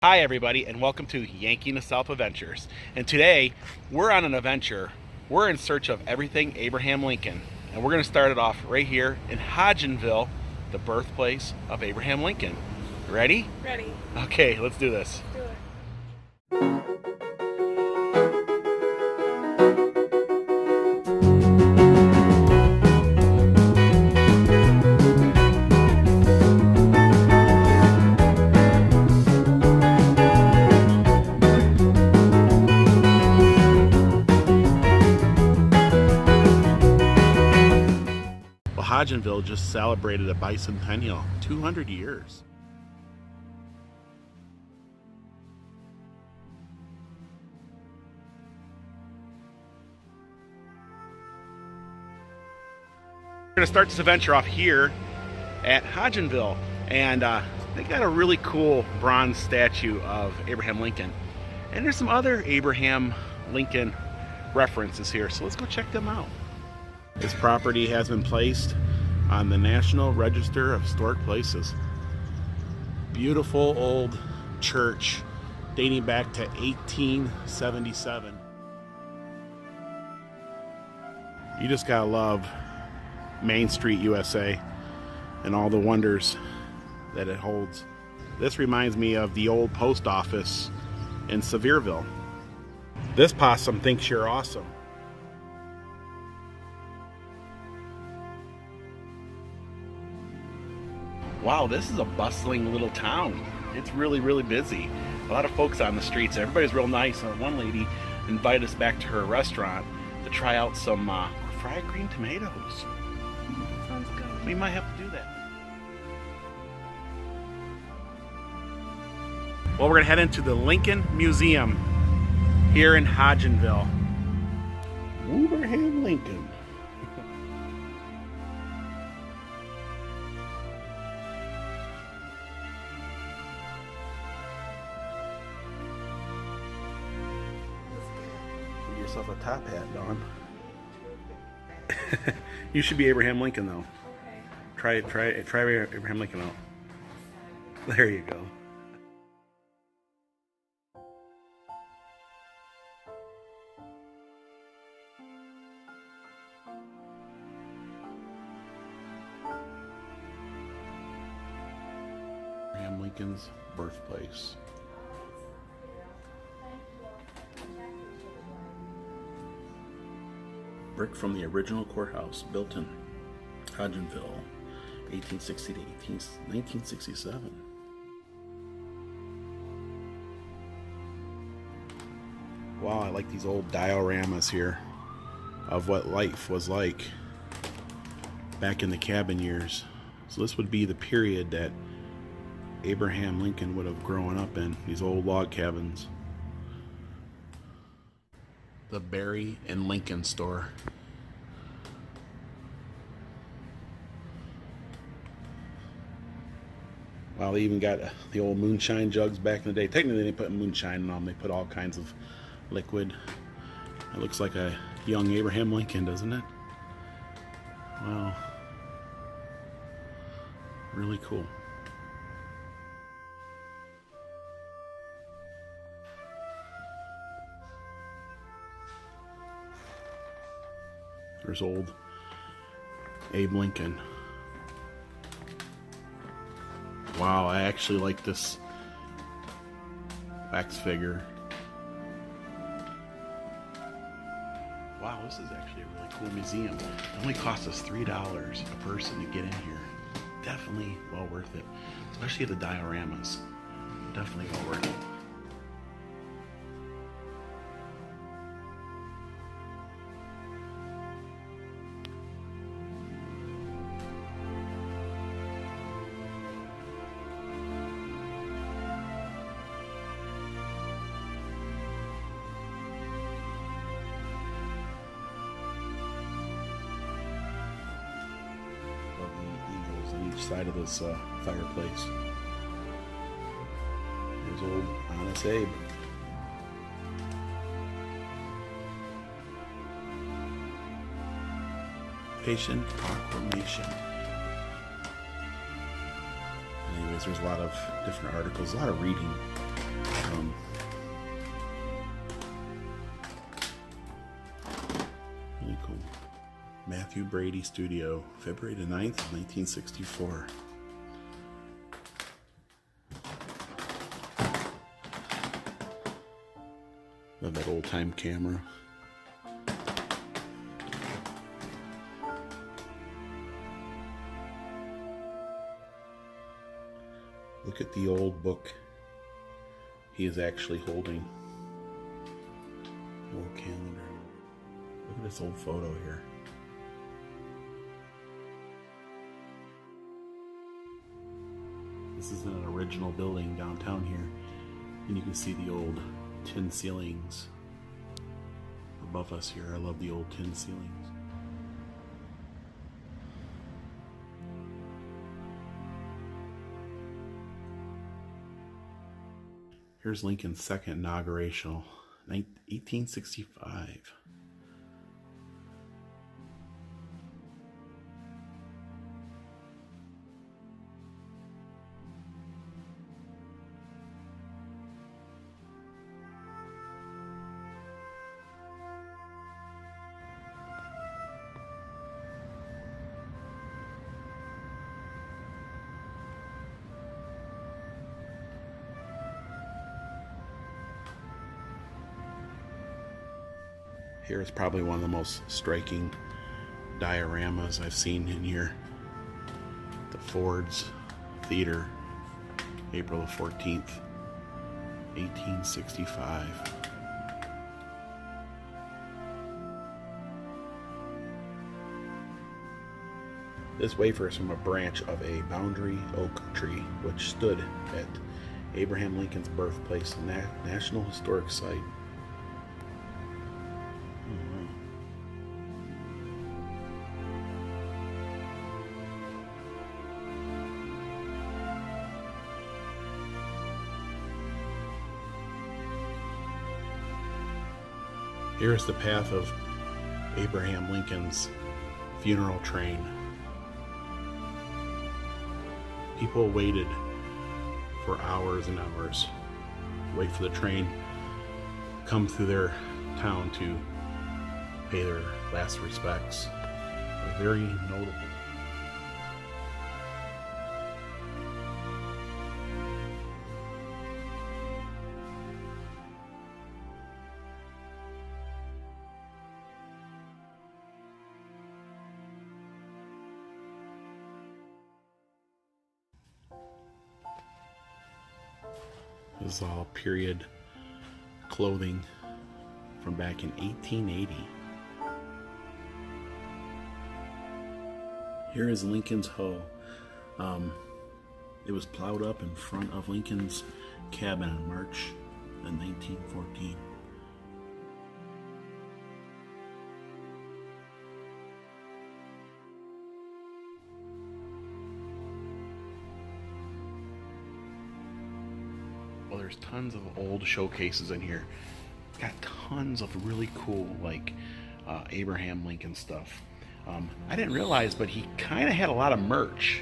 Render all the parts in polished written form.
Hi everybody, and welcome to Yankee in the South Adventures. And today we're on an adventure. We're in search of everything Abraham Lincoln, and we're going to start it off right here in Hodgenville, the birthplace of Abraham Lincoln. Ready? Ready. Okay, let's do this. Do it. Well, Hodgenville just celebrated a bicentennial, 200 years. We're going to start this adventure off here at Hodgenville, and they got a really cool bronze statue of Abraham Lincoln, and there's some other Abraham Lincoln references here, so let's go check them out. This property has been placed on the National Register of Historic Places. Beautiful old church dating back to 1877. You just gotta love Main Street, USA, and all the wonders that it holds. This reminds me of the old post office in Sevierville. This possum thinks you're awesome. Wow, this is a bustling little town. It's really, really busy. A lot of folks on the streets. Everybody's real nice. One lady invited us back to her restaurant to try out some fried green tomatoes. Sounds good. We might have to do that. Well, we're gonna head into the Lincoln Museum here in Hodgenville. Abraham Lincoln. Get yourself a top hat, Dawn. You should be Abraham Lincoln, though. Okay. Try Abraham Lincoln out. There you go. Abraham Lincoln's birthplace. Brick from the original courthouse built in Hodgenville, 1860 to 1967. Wow, I like these old dioramas here of what life was like back in the cabin years. So this would be the period that Abraham Lincoln would have grown up in, these old log cabins. The Berry and Lincoln store. Wow, they even got the old moonshine jugs back in the day. Technically they didn't put moonshine in them, they put all kinds of liquid. It looks like a young Abraham Lincoln, doesn't it? Wow. Really cool. There's old Abe Lincoln. Wow, I actually like this wax figure. Wow, this is actually a really cool museum. It only cost us $3 a person to get in here. Definitely well worth it, especially the dioramas. Definitely well worth it. On each side of this fireplace. There's old Honest Abe. Patient Proclamation. Anyways, there's a lot of different articles, a lot of reading Matthew Brady Studio, February the 9th, 1964. Love that old time camera. Look at the old book he is actually holding. Old calendar. Look at this old photo here. This is an original building downtown here, and you can see the old tin ceilings above us here. I love the old tin ceilings. Here's Lincoln's second inaugurational, 1865. Here is probably one of the most striking dioramas I've seen in here. The Ford's Theater, April the 14th, 1865. This wafer is from a branch of a boundary oak tree which stood at Abraham Lincoln's birthplace, National Historic Site. Here is the path of Abraham Lincoln's funeral train. People waited for hours and hours, wait for the train, come through their town to pay their last respects. It was very notable. This is all period clothing from back in 1880. Here is Lincoln's hoe. It was plowed up in front of Lincoln's cabin in March of 1914. Well, there's tons of old showcases in here. It's got tons of really cool, like Abraham Lincoln stuff. I didn't realize, but he kind of had a lot of merch.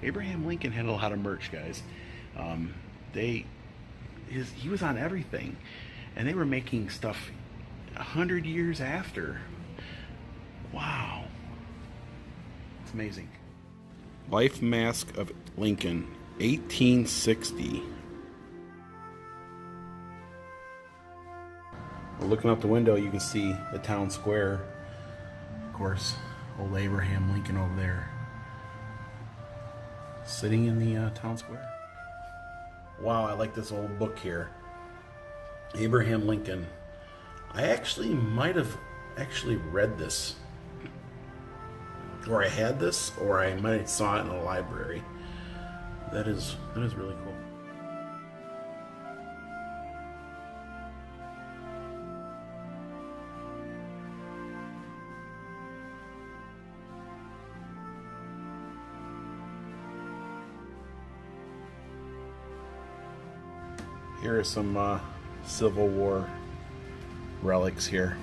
Abraham Lincoln had a lot of merch, guys. He was on everything, and they were making stuff 100 years after. Wow, it's amazing. Life Mask of Lincoln, 1860. Looking out the window, you can see the town square. Of course, old Abraham Lincoln over there, sitting in the town square. Wow, I like this old book here. Abraham Lincoln. I actually might have read this, or I had this, or I might have saw it in a library. That is really cool. Here are some Civil War relics here.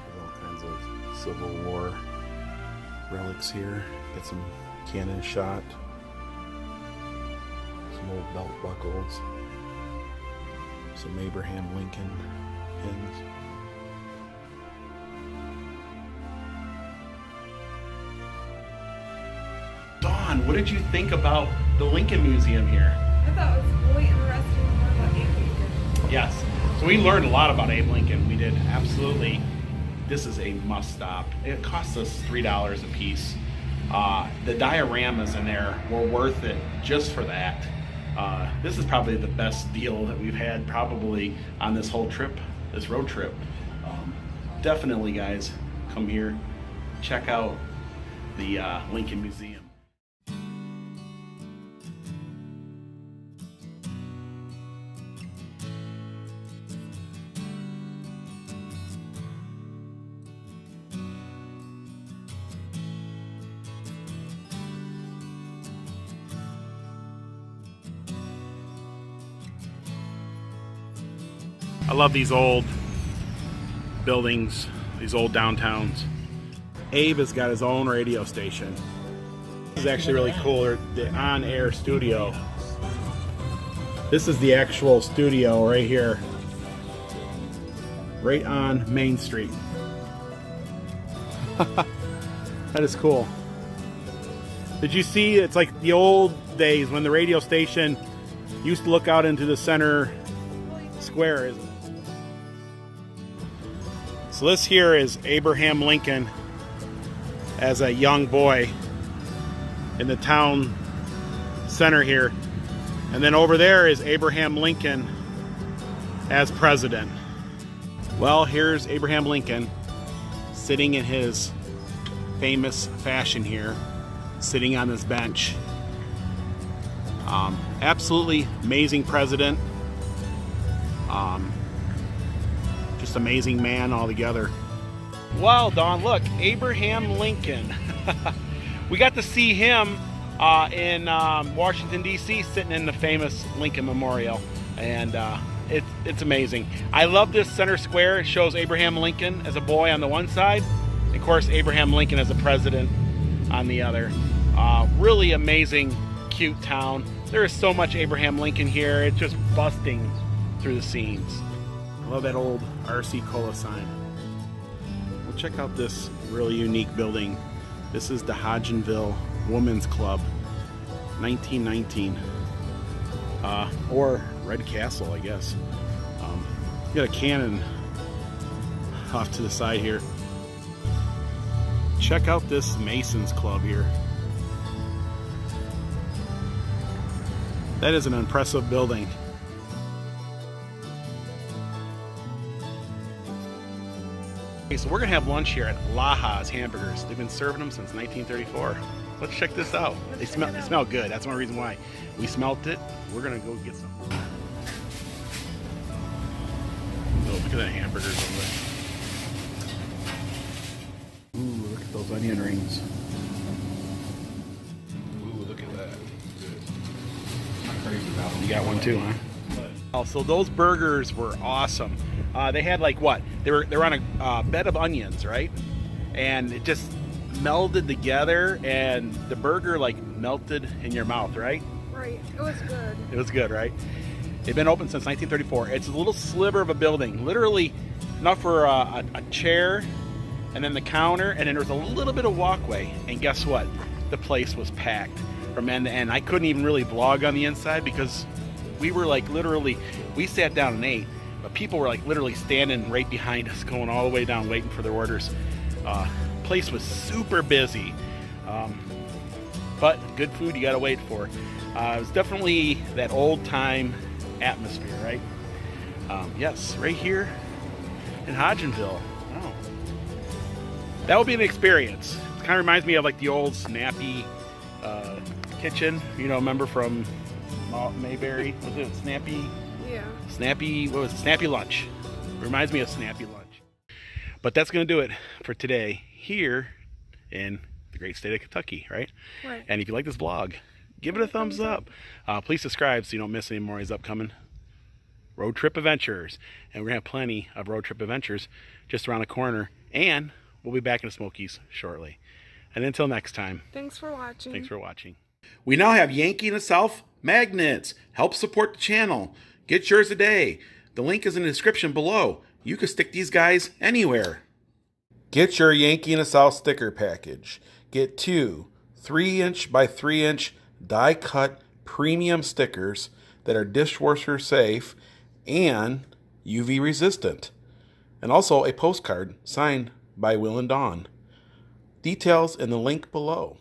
There's all kinds of Civil War relics here. Got some cannon shot some old belt buckles, some Abraham Lincoln pins. Dawn, what did you think about the Lincoln Museum here? I thought it was really interesting to learn about Abe Lincoln. Yes. So we learned a lot about Abe Lincoln. We did, absolutely. This is a must stop. It cost us $3 a piece. The dioramas in there were worth it just for that. This is probably the best deal that we've had probably on this whole trip, this road trip. Definitely, guys, come here, check out the Lincoln Museum. I love these old buildings, these old downtowns. Abe has got his own radio station. This is actually really cool, the on-air studio. This is the actual studio right here, right on Main Street. That is cool. Did you see, it's like the old days when the radio station used to look out into the center square, isn't it? So this here is Abraham Lincoln as a young boy in the town center here. And then over there is Abraham Lincoln as president. Well, here's Abraham Lincoln sitting in his famous fashion here, sitting on this bench. Absolutely amazing president. Just amazing man altogether. Wow, Dawn, look, Abraham Lincoln. We got to see him in Washington, D.C., sitting in the famous Lincoln Memorial. And it's amazing. I love this center square. It shows Abraham Lincoln as a boy on the one side. And of course, Abraham Lincoln as a president on the other. Really amazing, cute town. There is so much Abraham Lincoln here. It's just busting through the scenes. I love that old RC Cola sign. Well, check out this really unique building. This is the Hodgenville Women's Club, 1919. Or Red Castle, I guess. You got a cannon off to the side here. Check out this Masons Club here. That is an impressive building. Okay, so we're gonna have lunch here at Laha's Hamburgers. They've been serving them since 1934. Let's check this out. They smell good. That's one reason why. We smelt it. We're gonna go get some. Oh, look at that hamburgers over there. Ooh, look at those onion rings. Ooh, look at that. Good. Crazy about them. You got one too, huh? Oh, so those burgers were awesome. They had like what? They were on a bed of onions, right? And it just melded together, and the burger like melted in your mouth, right? Right. It was good. It was good, right? They've been open since 1934. It's a little sliver of a building, literally enough for a chair, and then the counter, and then there was a little bit of walkway. And guess what? The place was packed from end to end. I couldn't even really vlog on the inside because we were like literally, we sat down and ate, but people were like literally standing right behind us, going all the way down, waiting for their orders. Place was super busy, but good food you gotta wait for. It was definitely that old time atmosphere, right? Yes, right here in Hodgenville. Oh, that would be an experience. It kind of reminds me of like the old Snappy kitchen, you know, remember from Mayberry? Was it Snappy? Yeah. Snappy, what was it? Snappy Lunch. Reminds me of Snappy Lunch. But that's going to do it for today here in the great state of Kentucky, right? Right. And if you like this vlog, give it a thumbs up. Please subscribe so you don't miss any more of these upcoming road trip adventures. And we're going to have plenty of road trip adventures just around the corner. And we'll be back in the Smokies shortly. And until next time. Thanks for watching. Thanks for watching. We now have Yankee in the south, magnets, help support the channel. Get yours today. The link is in the description below. You can stick these guys anywhere. Get your Yankee in the South sticker package. Get 2 3-inch by 3-inch die-cut premium stickers that are dishwasher safe and UV resistant. And also a postcard signed by Will and Dawn. Details in the link below.